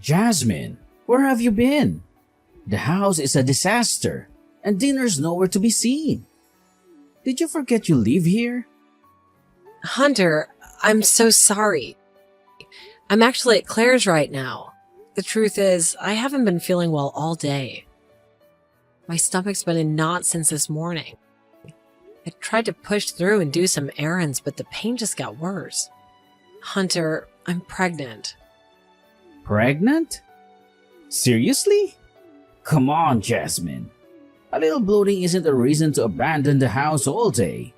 Jasmine, where have you been? The house is a disaster, and dinner's nowhere to be seen. Did you forget you live here? Hunter, I'm so sorry. I'm actually at Claire's right now. The truth is, I haven't been feeling well all day. My stomach's been in knots since this morning. I tried to push through and do some errands, but the pain just got worse. Hunter, I'm pregnant. Pregnant? Seriously? Come on, Jasmine. A little bloating isn't a reason to abandon the house all day.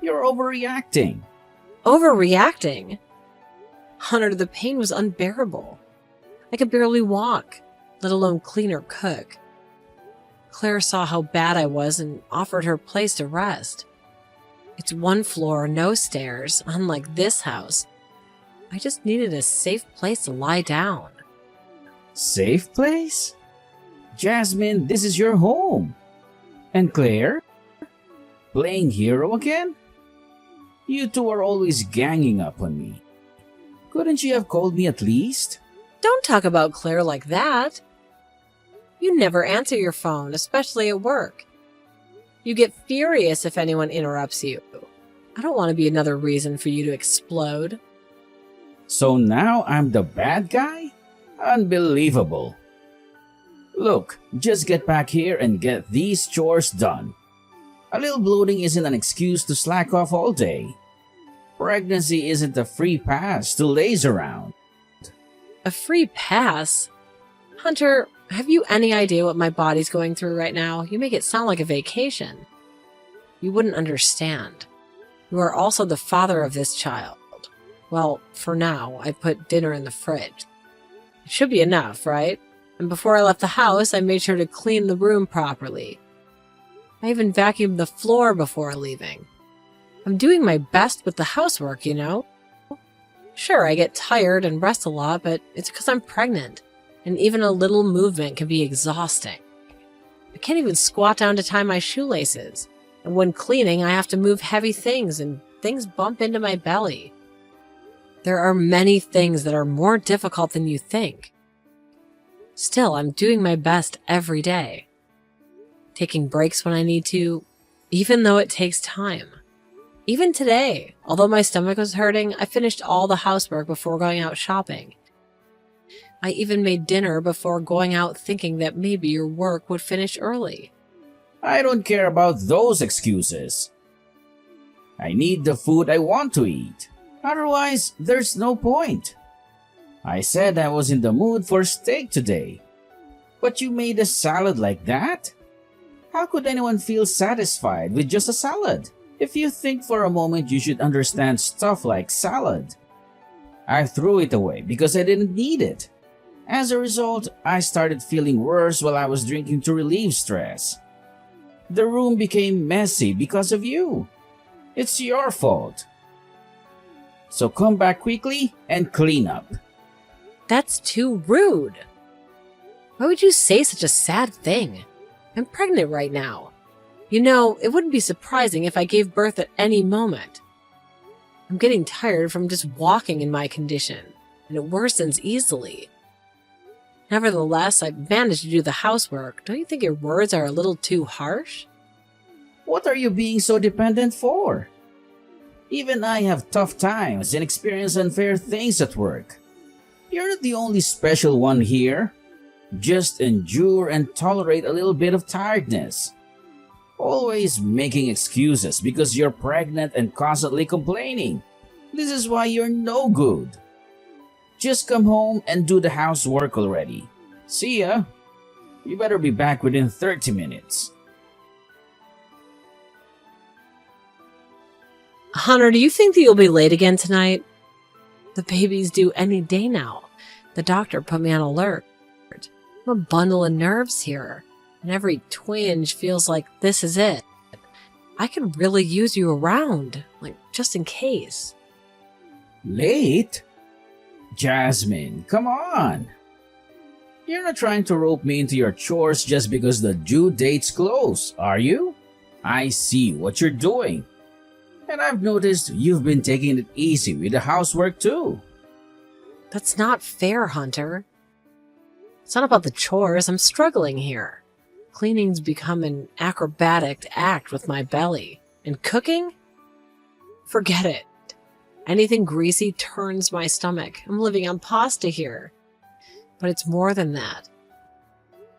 You're overreacting. Overreacting? Hunter, the pain was unbearable. I could barely walk, let alone clean or cook. Claire saw how bad I was and offered her place to rest. It's one floor, no stairs, unlike this house. I just needed a safe place to lie down. Safe place? Jasmine, this is your home. And Claire? Playing hero again? You two are always ganging up on me. Couldn't you have called me at least? Don't talk about Claire like that. You never answer your phone, especially at work. You get furious if anyone interrupts you. I don't want to be another reason for you to explode. So now I'm the bad guy? Unbelievable. Look, just get back here and get these chores done. A little bloating isn't an excuse to slack off all day. Pregnancy isn't a free pass to laze around. A free pass? Hunter, have you any idea what my body's going through right now? You make it sound like a vacation. You wouldn't understand. You are also the father of this child. Well, for now, I put dinner in the fridge. It should be enough, right? And before I left the house, I made sure to clean the room properly. I even vacuumed the floor before leaving. I'm doing my best with the housework, you know? Sure, I get tired and rest a lot, but it's because I'm pregnant, and even a little movement can be exhausting. I can't even squat down to tie my shoelaces, and when cleaning, I have to move heavy things, and things bump into my belly. There are many things that are more difficult than you think. Still, I'm doing my best every day. Taking breaks when I need to, even though it takes time. Even today, although my stomach was hurting, I finished all the housework before going out shopping. I even made dinner before going out thinking that maybe your work would finish early. I don't care about those excuses. I need the food I want to eat. Otherwise, there's no point. I said I was in the mood for steak today. But you made a salad like that? How could anyone feel satisfied with just a salad? If you think for a moment, you should understand stuff like salad. I threw it away because I didn't need it. As a result, I started feeling worse while I was drinking to relieve stress. The room became messy because of you. It's your fault. So come back quickly and clean up. That's too rude. Why would you say such a sad thing? I'm pregnant right now. You know, it wouldn't be surprising if I gave birth at any moment. I'm getting tired from just walking in my condition, and it worsens easily. Nevertheless, I've managed to do the housework. Don't you think your words are a little too harsh? What are you being so dependent for? Even I have tough times and experience unfair things at work. You're not the only special one here. Just endure and tolerate a little bit of tiredness. Always making excuses because you're pregnant and constantly complaining. This is why you're no good. Just come home and do the housework already. See ya. You better be back within 30 minutes. Hunter, do you think that you'll be late again tonight? The baby's due any day now. The doctor put me on alert. I'm a bundle of nerves here, and every twinge feels like this is it. I could really use you around, like just in case. Late? Jasmine, come on. You're not trying to rope me into your chores just because the due date's close, are you? I see what you're doing. And I've noticed you've been taking it easy with the housework too. That's not fair, Hunter. It's not about the chores. I'm struggling here. Cleaning's become an acrobatic act with my belly. And cooking? Forget it. Anything greasy turns my stomach. I'm living on pasta here. But it's more than that.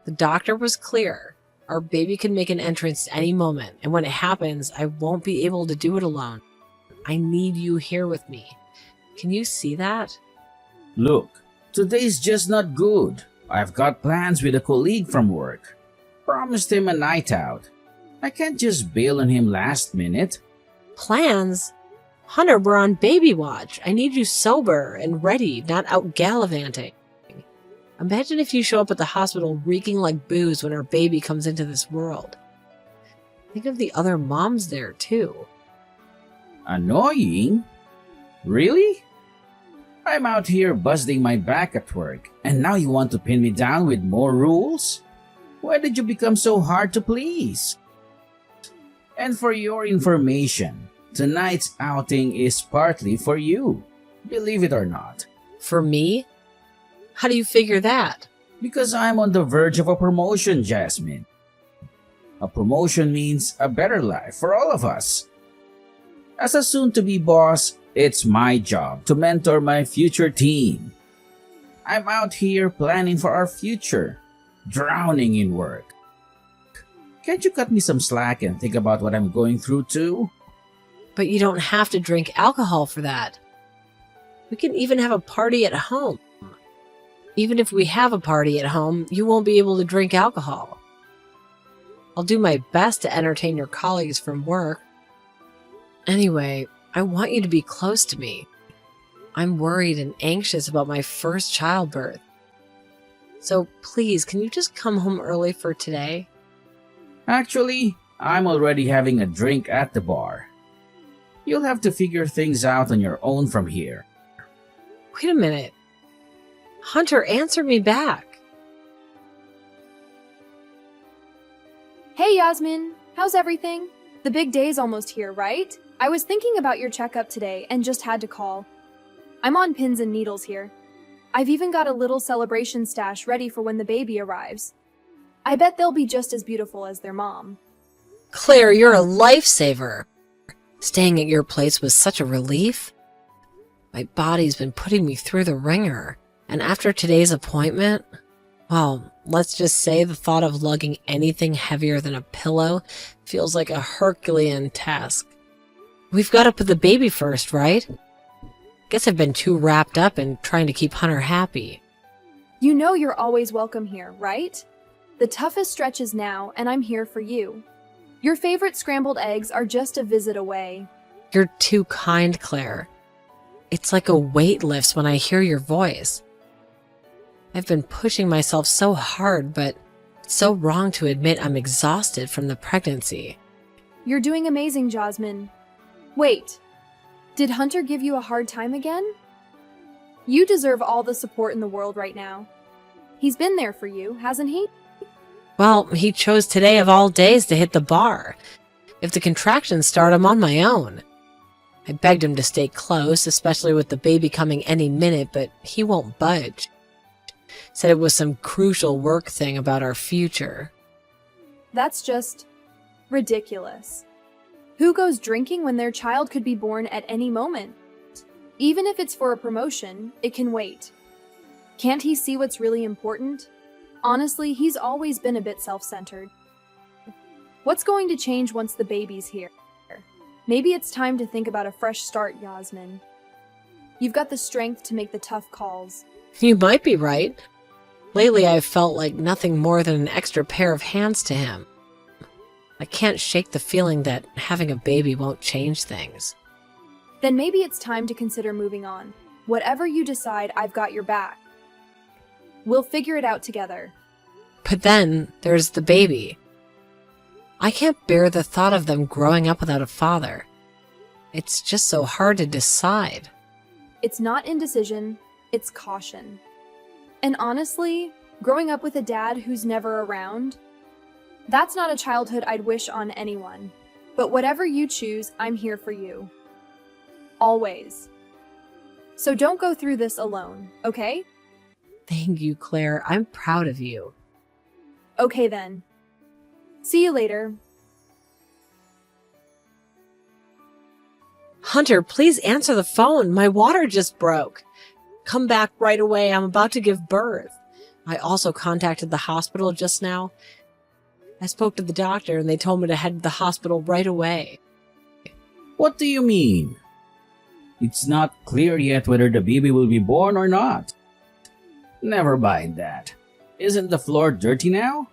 The doctor was clear. Our baby can make an entrance any moment, and when it happens, I won't be able to do it alone. I need you here with me. Can you see that? Look, today's just not good. I've got plans with a colleague from work. Promised him a night out. I can't just bail on him last minute. Plans? Hunter, we're on baby watch. I need you sober and ready, not out gallivanting. Imagine if you show up at the hospital reeking like booze when our baby comes into this world. Think of the other moms there, too. Annoying? Really? I'm out here busting my back at work, and now you want to pin me down with more rules? Why did you become so hard to please? And for your information, tonight's outing is partly for you, believe it or not. For me? How do you figure that? Because I'm on the verge of a promotion, Jasmine. A promotion means a better life for all of us. As a soon-to-be boss, it's my job to mentor my future team. I'm out here planning for our future, drowning in work. Can't you cut me some slack and think about what I'm going through too? But you don't have to drink alcohol for that. We can even have a party at home. Even if we have a party at home, you won't be able to drink alcohol. I'll do my best to entertain your colleagues from work. Anyway, I want you to be close to me. I'm worried and anxious about my first childbirth. So please, can you just come home early for today? Actually, I'm already having a drink at the bar. You'll have to figure things out on your own from here. Wait a minute. Hunter, answer me back. Hey Yasmin, how's everything? The big day's almost here, right? I was thinking about your checkup today and just had to call. I'm on pins and needles here. I've even got a little celebration stash ready for when the baby arrives. I bet they'll be just as beautiful as their mom. Claire, you're a lifesaver. Staying at your place was such a relief. My body's been putting me through the ringer. And after today's appointment, well, let's just say the thought of lugging anything heavier than a pillow feels like a Herculean task. We've got to put the baby first, right? Guess I've been too wrapped up in trying to keep Hunter happy. You know you're always welcome here, right? The toughest stretch is now, and I'm here for you. Your favorite scrambled eggs are just a visit away. You're too kind, Claire. It's like a weight lifts when I hear your voice. I've been pushing myself so hard, but it's so wrong to admit I'm exhausted from the pregnancy. You're doing amazing, Jasmine. Wait, did Hunter give you a hard time again? You deserve all the support in the world right now. He's been there for you, hasn't he? Well, he chose today of all days to hit the bar. If the contractions start, I'm on my own. I begged him to stay close, especially with the baby coming any minute, but he won't budge. Said it was some crucial work thing about our future. That's just ridiculous. Who goes drinking when their child could be born at any moment? Even if it's for a promotion, it can wait. Can't he see what's really important? Honestly, he's always been a bit self-centered. What's going to change once the baby's here? Maybe it's time to think about a fresh start, Yasmin. You've got the strength to make the tough calls. You might be right. Lately, I've felt like nothing more than an extra pair of hands to him. I can't shake the feeling that having a baby won't change things. Then maybe it's time to consider moving on. Whatever you decide, I've got your back. We'll figure it out together. But then there's the baby. I can't bear the thought of them growing up without a father. It's just so hard to decide. It's not indecision, it's caution. And honestly, growing up with a dad who's never around, that's not a childhood I'd wish on anyone. But whatever you choose, I'm here for you. Always. So don't go through this alone, okay? Thank you, Claire. I'm proud of you. Okay then. See you later. Hunter, please answer the phone. My water just broke. Come back right away. I'm about to give birth. I also contacted the hospital just now. I spoke to the doctor and they told me to head to the hospital right away. What do you mean? It's not clear yet whether the baby will be born or not. Never mind that. Isn't the floor dirty now?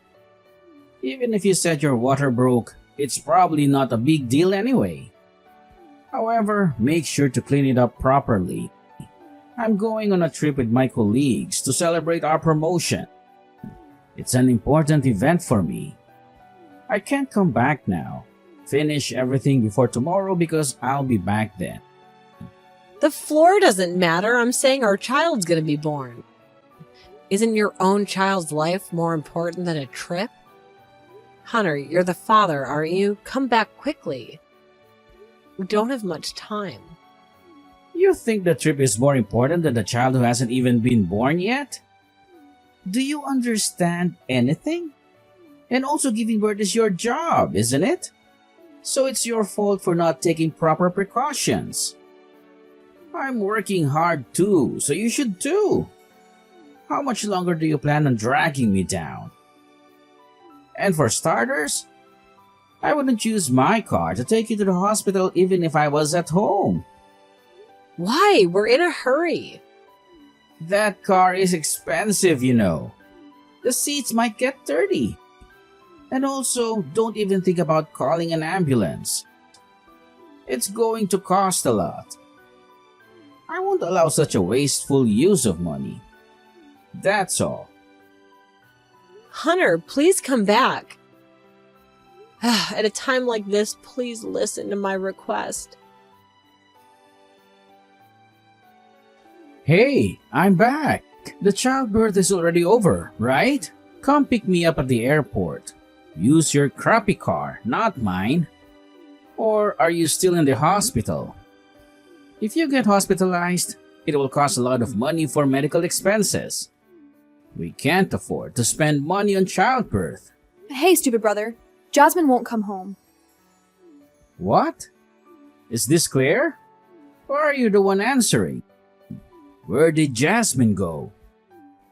Even if you said your water broke, it's probably not a big deal anyway. However, make sure to clean it up properly. I'm going on a trip with my colleagues to celebrate our promotion. It's an important event for me. I can't come back now. Finish everything before tomorrow because I'll be back then. The floor doesn't matter. I'm saying our child's gonna be born. Isn't your own child's life more important than a trip? Hunter, you're the father, aren't you? Come back quickly. We don't have much time. You think the trip is more important than the child who hasn't even been born yet? Do you understand anything? And also giving birth is your job, isn't it? So it's your fault for not taking proper precautions. I'm working hard too, so you should too. How much longer do you plan on dragging me down? And for starters, I wouldn't use my car to take you to the hospital even if I was at home. Why? We're in a hurry. That car is expensive, you know. The seats might get dirty. And also, don't even think about calling an ambulance. It's going to cost a lot. I won't allow such a wasteful use of money. That's all. Hunter, please come back. At a time like this, please listen to my request. Hey, I'm back. The childbirth is already over, right? Come pick me up at the airport. Use your crappy car, not mine. Or are you still in the hospital? If you get hospitalized, it will cost a lot of money for medical expenses. We can't afford to spend money on childbirth. Hey, stupid brother. Jasmine won't come home. What? Is this clear? Or are you the one answering? Where did Jasmine go?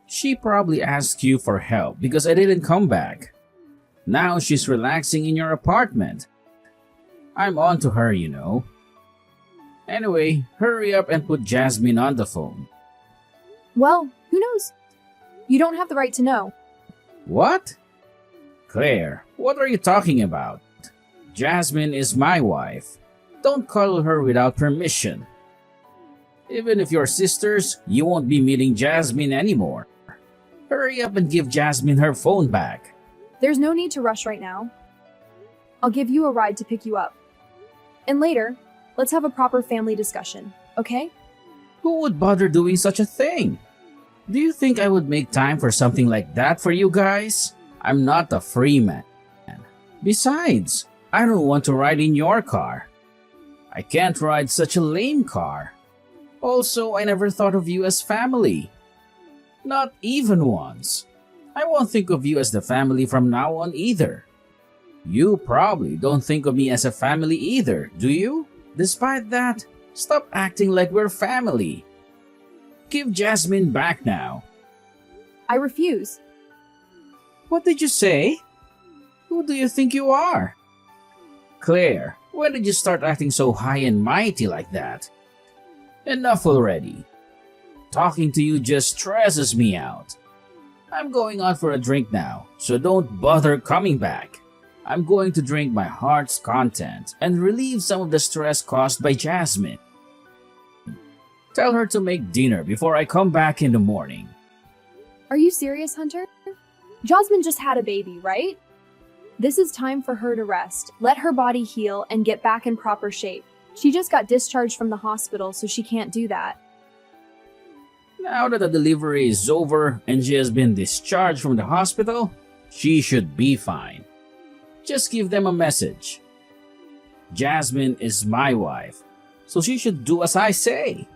She probably asked you for help because I didn't come back. Now she's relaxing in your apartment. I'm on to her, you know. Anyway, hurry up and put Jasmine on the phone. Well, who knows? You don't have the right to know. What? Claire, what are you talking about? Jasmine is my wife. Don't call her without permission. Even if you're sisters, you won't be meeting Jasmine anymore. Hurry up and give Jasmine her phone back. There's no need to rush right now. I'll give you a ride to pick you up. And later, let's have a proper family discussion, okay? Who would bother doing such a thing? Do you think I would make time for something like that for you guys? I'm not a free man. Besides, I don't want to ride in your car. I can't ride such a lame car. Also, I never thought of you as family. Not even once. I won't think of you as the family from now on either. You probably don't think of me as a family either, do you? Despite that, stop acting like we're family. Give Jasmine back now. I refuse. What did you say? Who do you think you are? Claire, when did you start acting so high and mighty like that? Enough already. Talking to you just stresses me out. I'm going out for a drink now, so don't bother coming back. I'm going to drink my heart's content and relieve some of the stress caused by Jasmine. Tell her to make dinner before I come back in the morning. Are you serious, Hunter? Jasmine just had a baby, right? This is time for her to rest, let her body heal, and get back in proper shape. She just got discharged from the hospital, so she can't do that. Now that the delivery is over and she has been discharged from the hospital, she should be fine. Just give them a message. Jasmine is my wife, so she should do as I say.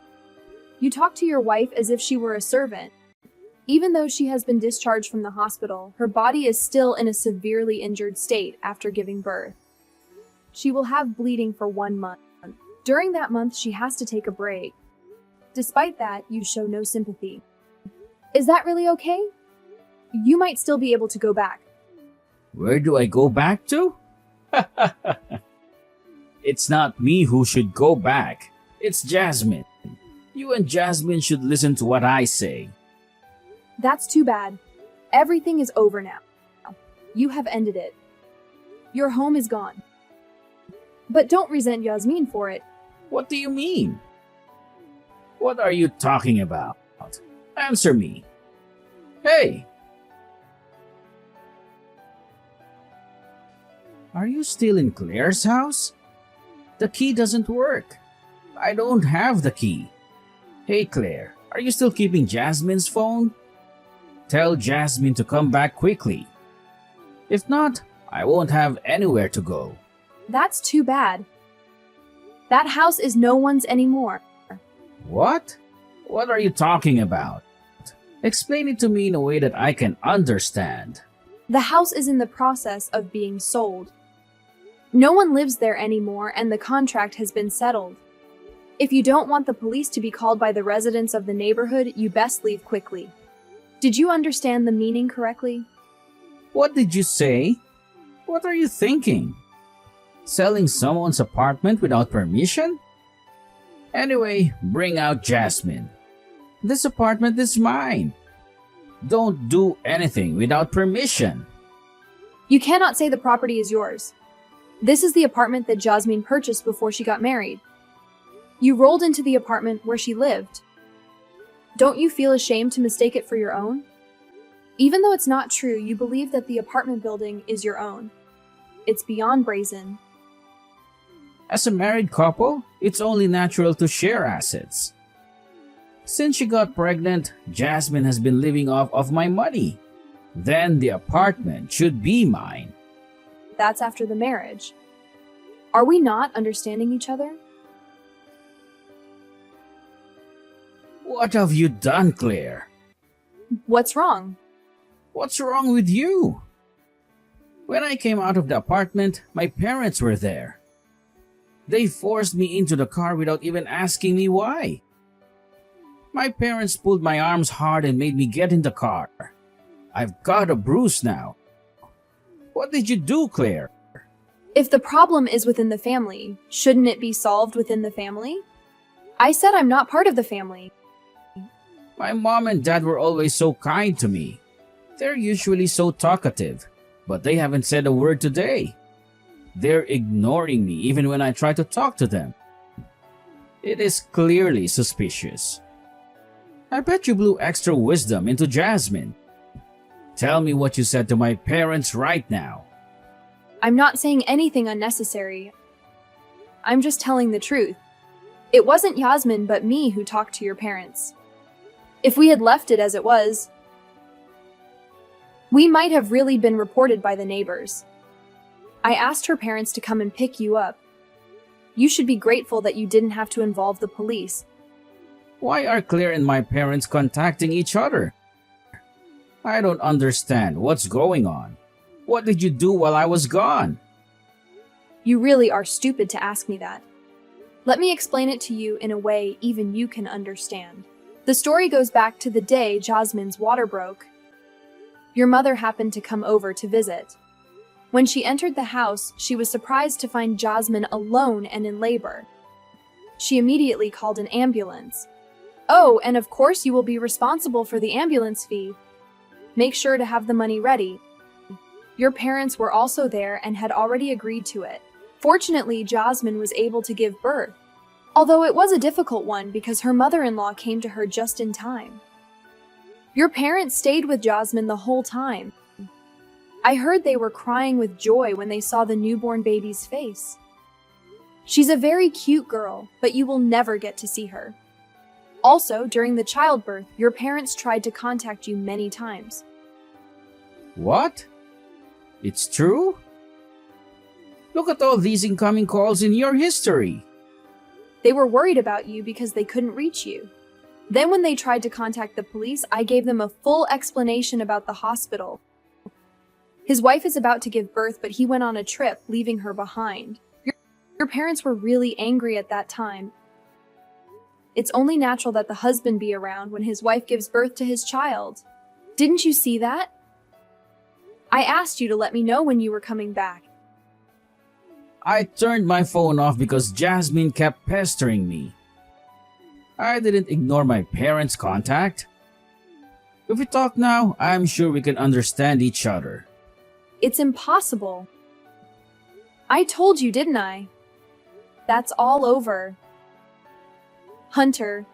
You talk to your wife as if she were a servant. Even though she has been discharged from the hospital, her body is still in a severely injured state after giving birth. She will have bleeding for 1 month. During that month, she has to take a break. Despite that, you show no sympathy. Is that really okay? You might still be able to go back. Where do I go back to? It's not me who should go back. It's Jasmine. You and Jasmine should listen to what I say. That's too bad. Everything is over now. You have ended it. Your home is gone. But don't resent Yasmin for it. What do you mean? What are you talking about? Answer me. Hey! Are you still in Claire's house? The key doesn't work. I don't have the key. Hey Claire, are you still keeping Jasmine's phone? Tell Jasmine to come back quickly. If not, I won't have anywhere to go. That's too bad. That house is no one's anymore. What? What are you talking about? Explain it to me in a way that I can understand. The house is in the process of being sold. No one lives there anymore and the contract has been settled. If you don't want the police to be called by the residents of the neighborhood, you best leave quickly. Did you understand the meaning correctly? What did you say? What are you thinking? Selling someone's apartment without permission? Anyway, bring out Jasmine. This apartment is mine. Don't do anything without permission. You cannot say the property is yours. This is the apartment that Jasmine purchased before she got married. You rolled into the apartment where she lived. Don't you feel ashamed to mistake it for your own? Even though it's not true, you believe that the apartment building is your own. It's beyond brazen. As a married couple, it's only natural to share assets. Since she got pregnant, Jasmine has been living off of my money. Then the apartment should be mine. That's after the marriage. Are we not understanding each other? What have you done, Claire? What's wrong? What's wrong with you? When I came out of the apartment, my parents were there. They forced me into the car without even asking me why. My parents pulled my arms hard and made me get in the car. I've got a bruise now. What did you do, Claire? If the problem is within the family, shouldn't it be solved within the family? I said I'm not part of the family. My mom and dad were always so kind to me. They're usually so talkative, but they haven't said a word today. They're ignoring me even when I try to talk to them. It is clearly suspicious. I bet you blew extra wisdom into Jasmine. Tell me what you said to my parents right now. I'm not saying anything unnecessary. I'm just telling the truth. It wasn't Yasmin but me who talked to your parents. If we had left it as it was, we might have really been reported by the neighbors. I asked her parents to come and pick you up. You should be grateful that you didn't have to involve the police. Why are Claire and my parents contacting each other? I don't understand what's going on. What did you do while I was gone? You really are stupid to ask me that. Let me explain it to you in a way even you can understand. The story goes back to the day Jasmine's water broke. Your mother happened to come over to visit. When she entered the house, she was surprised to find Jasmine alone and in labor. She immediately called an ambulance. Oh, and of course you will be responsible for the ambulance fee. Make sure to have the money ready. Your parents were also there and had already agreed to it. Fortunately, Jasmine was able to give birth, although it was a difficult one because her mother-in-law came to her just in time. Your parents stayed with Jasmine the whole time. I heard they were crying with joy when they saw the newborn baby's face. She's a very cute girl, but you will never get to see her. Also, during the childbirth, your parents tried to contact you many times. What? It's true? Look at all these incoming calls in your history. They were worried about you because they couldn't reach you. Then when they tried to contact the police, I gave them a full explanation about the hospital. His wife is about to give birth, but he went on a trip, leaving her behind. Your parents were really angry at that time. It's only natural that the husband be around when his wife gives birth to his child. Didn't you see that? I asked you to let me know when you were coming back. I turned my phone off because Jasmine kept pestering me. I didn't ignore my parents' contact. If we talk now, I'm sure we can understand each other. It's impossible. I told you, didn't I? That's all over. Hunter,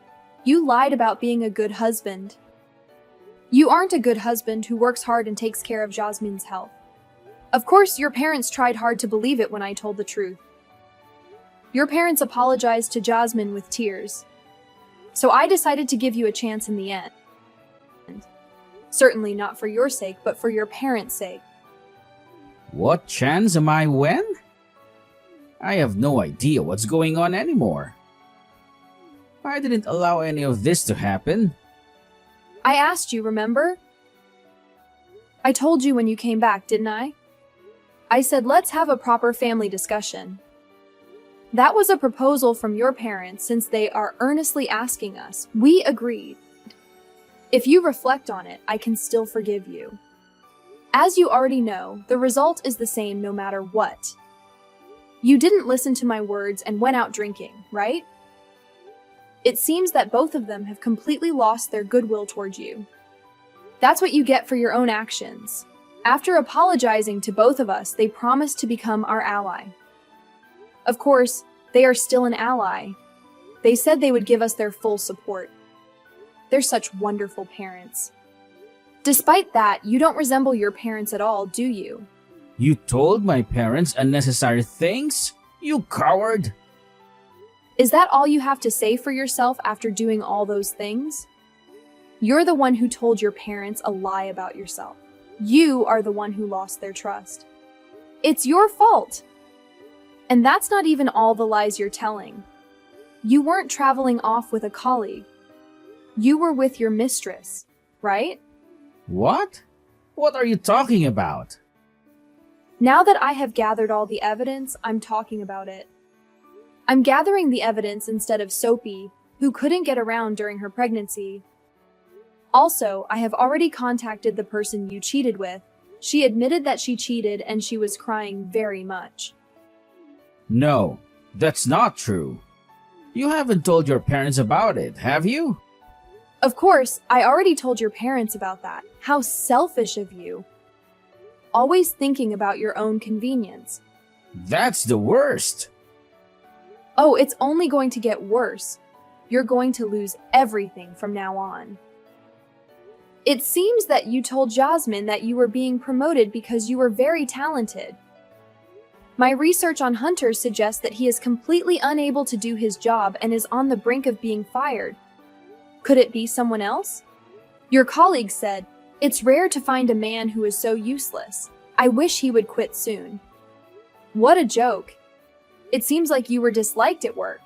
you lied about being a good husband. You aren't a good husband who works hard and takes care of Jasmine's health. Of course, your parents tried hard to believe it when I told the truth. Your parents apologized to Jasmine with tears. So I decided to give you a chance in the end. Certainly not for your sake, but for your parents' sake. What chance am I when? I have no idea what's going on anymore. I didn't allow any of this to happen. I asked you, remember? I told you when you came back, didn't I? I said, let's have a proper family discussion. That was a proposal from your parents since they are earnestly asking us. We agreed. If you reflect on it, I can still forgive you. As you already know, the result is the same no matter what. You didn't listen to my words and went out drinking, right? It seems that both of them have completely lost their goodwill towards you. That's what you get for your own actions. After apologizing to both of us, they promised to become our ally. Of course, they are still an ally. They said they would give us their full support. They're such wonderful parents. Despite that, you don't resemble your parents at all, do you? You told my parents unnecessary things? You coward! Is that all you have to say for yourself after doing all those things? You're the one who told your parents a lie about yourself. You are the one who lost their trust. It's your fault. And that's not even all the lies you're telling. You weren't traveling off with a colleague. You were with your mistress, right? What? What are you talking about? Now that I have gathered all the evidence, I'm talking about it. I'm gathering the evidence instead of Soapy, who couldn't get around during her pregnancy. Also, I have already contacted the person you cheated with. She admitted that she cheated and she was crying very much. No, that's not true. You haven't told your parents about it, have you? Of course, I already told your parents about that. How selfish of you. Always thinking about your own convenience. That's the worst. Oh, it's only going to get worse. You're going to lose everything from now on. It seems that you told Jasmine that you were being promoted because you were very talented. My research on Hunter suggests that he is completely unable to do his job and is on the brink of being fired. Could it be someone else? Your colleague said, "It's rare to find a man who is so useless. I wish he would quit soon." What a joke. It seems like you were disliked at work.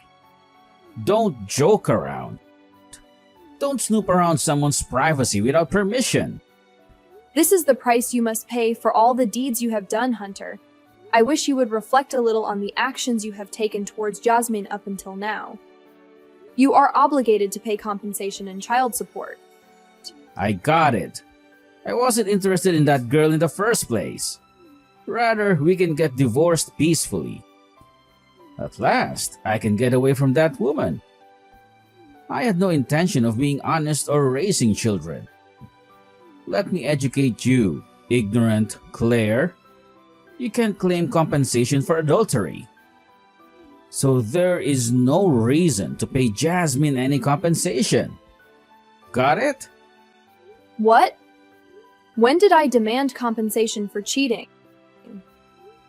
Don't joke around. Don't snoop around someone's privacy without permission. This is the price you must pay for all the deeds you have done, Hunter. I wish you would reflect a little on the actions you have taken towards Jasmine up until now. You are obligated to pay compensation and child support. I got it. I wasn't interested in that girl in the first place. Rather, we can get divorced peacefully. At last, I can get away from that woman. I had no intention of being honest or raising children. Let me educate you, ignorant Claire. You can't claim compensation for adultery. So there is no reason to pay Jasmine any compensation. Got it? What? When did I demand compensation for cheating?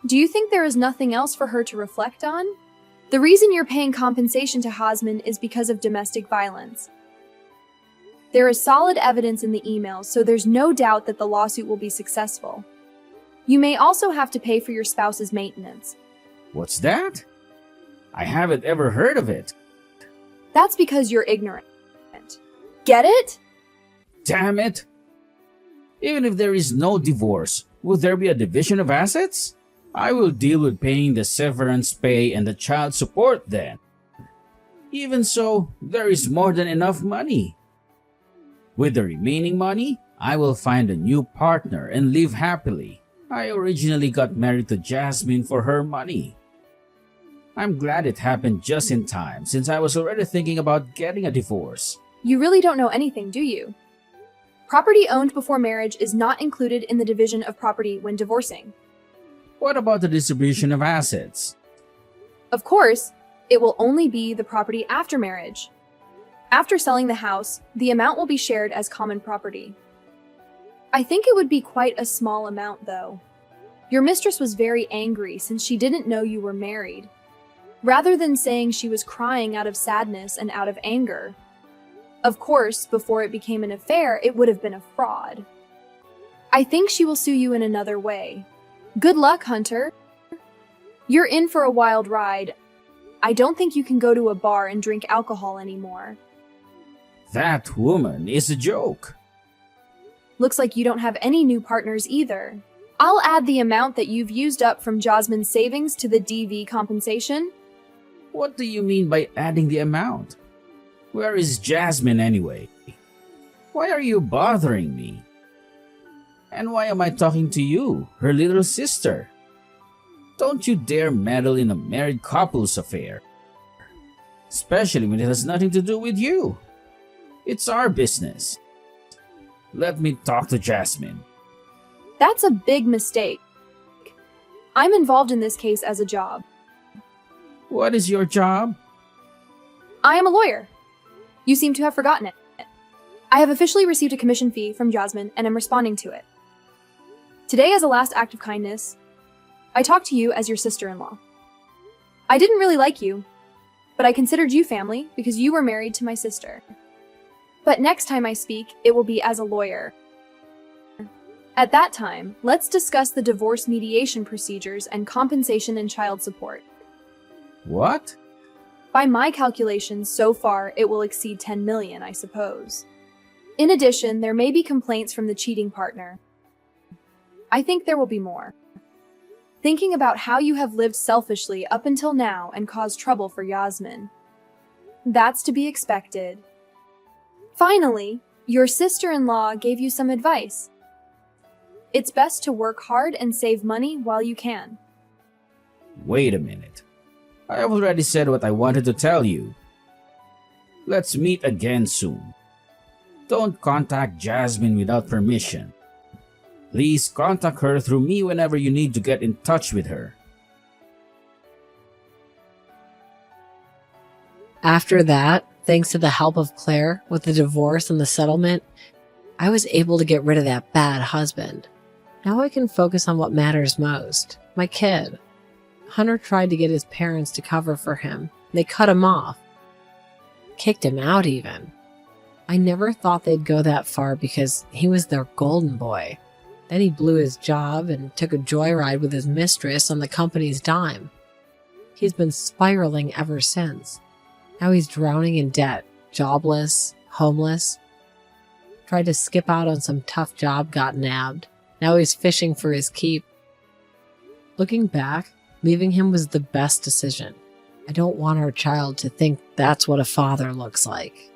Do you think there is nothing else for her to reflect on? The reason you're paying compensation to Jasmine is because of domestic violence. There is solid evidence in the emails, so there's no doubt that the lawsuit will be successful. You may also have to pay for your spouse's maintenance. What's that? I haven't ever heard of it. That's because you're ignorant. Get it? Damn it! Even if there is no divorce, will there be a division of assets? I will deal with paying the severance pay and the child support then. Even so, there is more than enough money. With the remaining money, I will find a new partner and live happily. I originally got married to Jasmine for her money. I'm glad it happened just in time since I was already thinking about getting a divorce. You really don't know anything, do you? Property owned before marriage is not included in the division of property when divorcing. What about the distribution of assets? Of course, it will only be the property after marriage. After selling the house, the amount will be shared as common property. I think it would be quite a small amount, though. Your mistress was very angry since she didn't know you were married. Rather than saying she was crying out of sadness and out of anger. Of course, before it became an affair, it would have been a fraud. I think she will sue you in another way. Good luck, Hunter. You're in for a wild ride. I don't think you can go to a bar and drink alcohol anymore. That woman is a joke. Looks like you don't have any new partners either. I'll add the amount that you've used up from Jasmine's savings to the DV compensation. What do you mean by adding the amount? Where is Jasmine anyway? Why are you bothering me? And why am I talking to you, her little sister? Don't you dare meddle in a married couple's affair. Especially when it has nothing to do with you. It's our business. Let me talk to Jasmine. That's a big mistake. I'm involved in this case as a job. What is your job? I am a lawyer. You seem to have forgotten it. I have officially received a commission fee from Jasmine and am responding to it. Today, as a last act of kindness, I talked to you as your sister-in-law. I didn't really like you, but I considered you family because you were married to my sister. But next time I speak, it will be as a lawyer. At that time, let's discuss the divorce mediation procedures and compensation and child support. What? By my calculations, so far, it will exceed 10 million, I suppose. In addition, there may be complaints from the cheating partner. I think there will be more. Thinking about how you have lived selfishly up until now and caused trouble for Yasmin. That's to be expected. Finally, your sister-in-law gave you some advice. It's best to work hard and save money while you can. Wait a minute. I have already said what I wanted to tell you. Let's meet again soon. Don't contact Jasmine without permission. Please contact her through me whenever you need to get in touch with her. After that, thanks to the help of Claire with the divorce and the settlement, I was able to get rid of that bad husband. Now I can focus on what matters most, my kid. Hunter tried to get his parents to cover for him. They cut him off. Kicked him out even. I never thought they'd go that far because he was their golden boy. Then he blew his job and took a joyride with his mistress on the company's dime. He's been spiraling ever since. Now he's drowning in debt, jobless, homeless. Tried to skip out on some tough job, got nabbed. Now he's fishing for his keep. Looking back, leaving him was the best decision. I don't want our child to think that's what a father looks like.